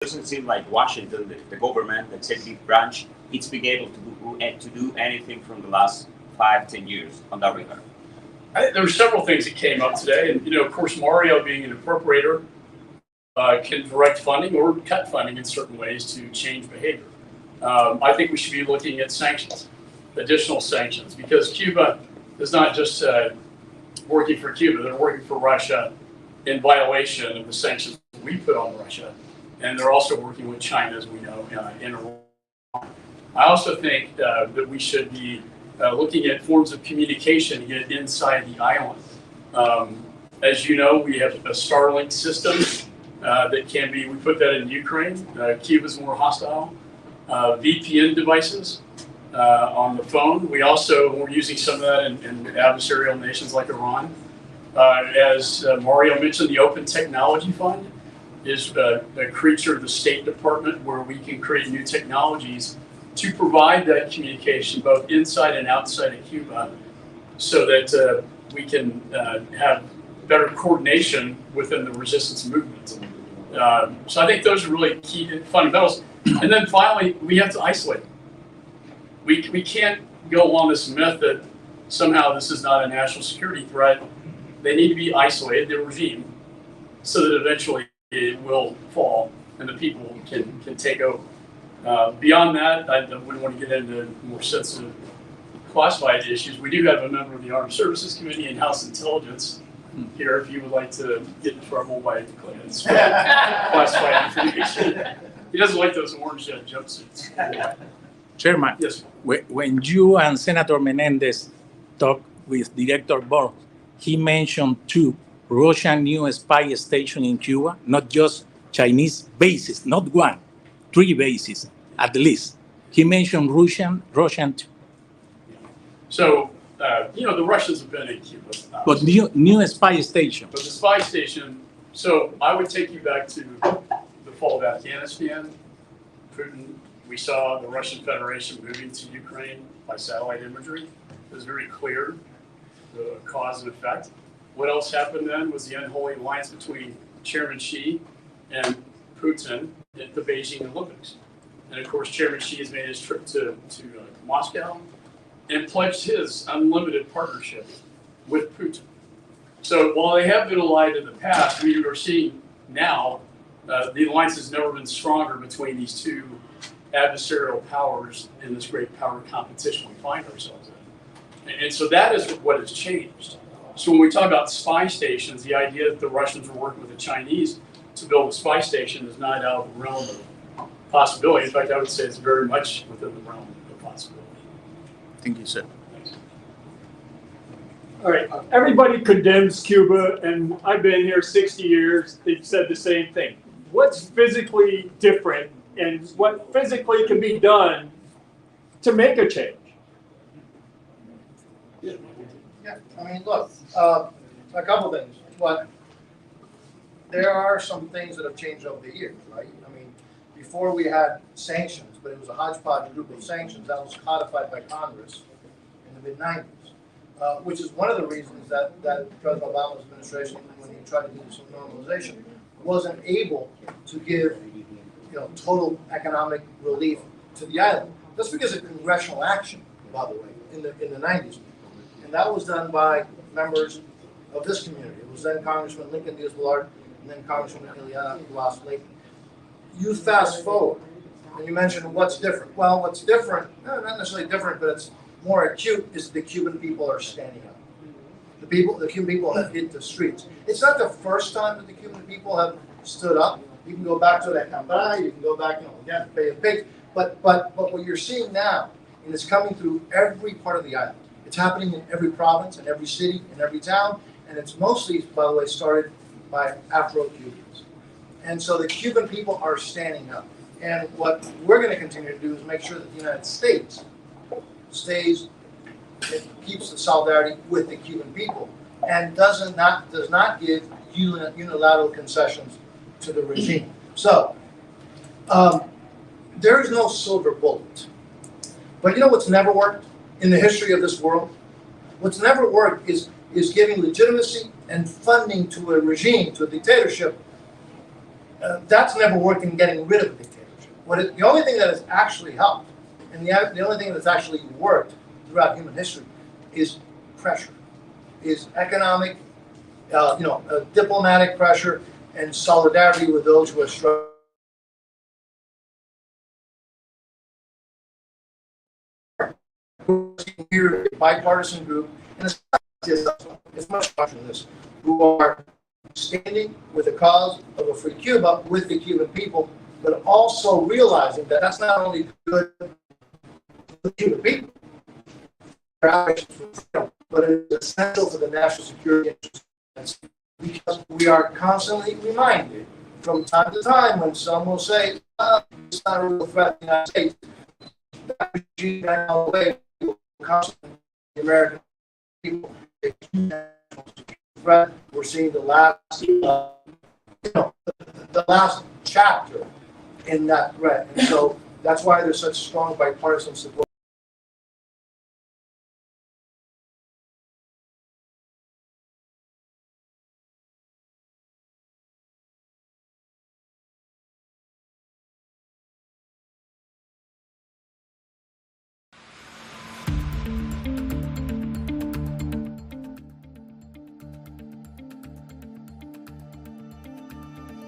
doesn't seem like Washington, the government, the executive branch, it's been able to do anything from the last 5-10 years on that regard. There were several things that came up today, and of course, Mario being an appropriator can direct funding or cut funding in certain ways to change behavior. I think we should be looking at sanctions, additional sanctions, because Cuba is not just working for Cuba; they're working for Russia in violation of the sanctions we put on Russia, and they're also working with China, as we know, in Iran. I also think that we should be looking at forms of communication to get inside the island. As you know, we have a Starlink system that can be, we put that in Ukraine. Cuba's more hostile. VPN devices on the phone. We're using some of that in adversarial nations like Iran. As Mario mentioned, the Open Technology Fund is a creature of the State Department where we can create new technologies to provide that communication both inside and outside of Cuba so that we can have better coordination within the resistance movement. So I think those are really key fundamentals. And then finally, we have to isolate. We can't go on this myth that somehow this is not a national security threat. They need to be isolated, the regime, so that eventually it will fall and the people can take over. Beyond that, I wouldn't want to get into more sensitive classified issues. We do have a member of the Armed Services Committee and House Intelligence here if you would like to get in trouble by classified information. He doesn't like those orange jumpsuits. Chairman, Yes. when you and Senator Menendez talked with Director Borg, he mentioned 2 Russian new spy stations in Cuba, not just Chinese bases, not 1, 3 bases at least. He mentioned Russian. So, the Russians have been in Cuba. But new spy station. But the spy station, so I would take you back to the fall of Afghanistan. Putin, we saw the Russian Federation moving to Ukraine by satellite imagery. It was very clear, the cause and effect. What else happened then was the unholy alliance between Chairman Xi and Putin at the Beijing Olympics. And of course, Chairman Xi has made his trip to Moscow and pledged his unlimited partnership with Putin. So while they have been allied in the past, we are seeing now the alliance has never been stronger between these 2 adversarial powers in this great power competition we find ourselves in. And so that is what has changed. So when we talk about spy stations, the idea that the Russians were working with the Chinese to build a spy station is not out of the realm of possibility. In fact, I would say it's very much within the realm of possibility. Thank you, sir. Thanks. All right, everybody condemns Cuba, and I've been here 60 years. They've said the same thing. What's physically different and what physically can be done to make a change? Yeah, I mean, look, a couple things. But there are some things that have changed over the years, right? I mean, before we had sanctions, but it was a hodgepodge group of sanctions that was codified by Congress in the mid-90s, which is one of the reasons that President Obama's administration, when he tried to do some normalization, wasn't able to give total economic relief to the island. That's because of congressional action, by the way, in the 90s. And that was done by members of this community. It was then Congressman Lincoln Díaz-Balart and then Congresswoman Elvira last late. You fast forward, and you mentioned what's different. Well, what's different, not necessarily different, but it's more acute, is the Cuban people are standing up. The Cuban people have hit the streets. It's not the first time that the Cuban people have stood up. You can go back to that Cambrai, you can go back, again, Bay of Pigs. But what you're seeing now, and it's coming through every part of the island. It's happening in every province, in every city, in every town, and it's mostly, by the way, started by Afro-Cubans. And so the Cuban people are standing up. And what we're going to continue to do is make sure that the United States keeps the solidarity with the Cuban people and does not give unilateral concessions to the regime. So there is no silver bullet. But you know what's never worked in the history of this world? What's never worked is giving legitimacy and funding to a regime, to a dictatorship, That's never worked in getting rid of dictatorship. The only thing that has actually helped, and the only thing that's actually worked throughout human history, is pressure, is economic, diplomatic pressure, and solidarity with those who are struggling. Here, a bipartisan group, and it's much larger than this, who are standing with the cause of a free Cuba with the Cuban people, but also realizing that that's not only good for the Cuban people, but it is essential for the national security interests, because we are constantly reminded from time to time when some will say, it's not a real threat to the United States. That regime ran all the way to constantly the American people. Threat. We're seeing the last, the last chapter in that threat, and so that's why there's such strong bipartisan support.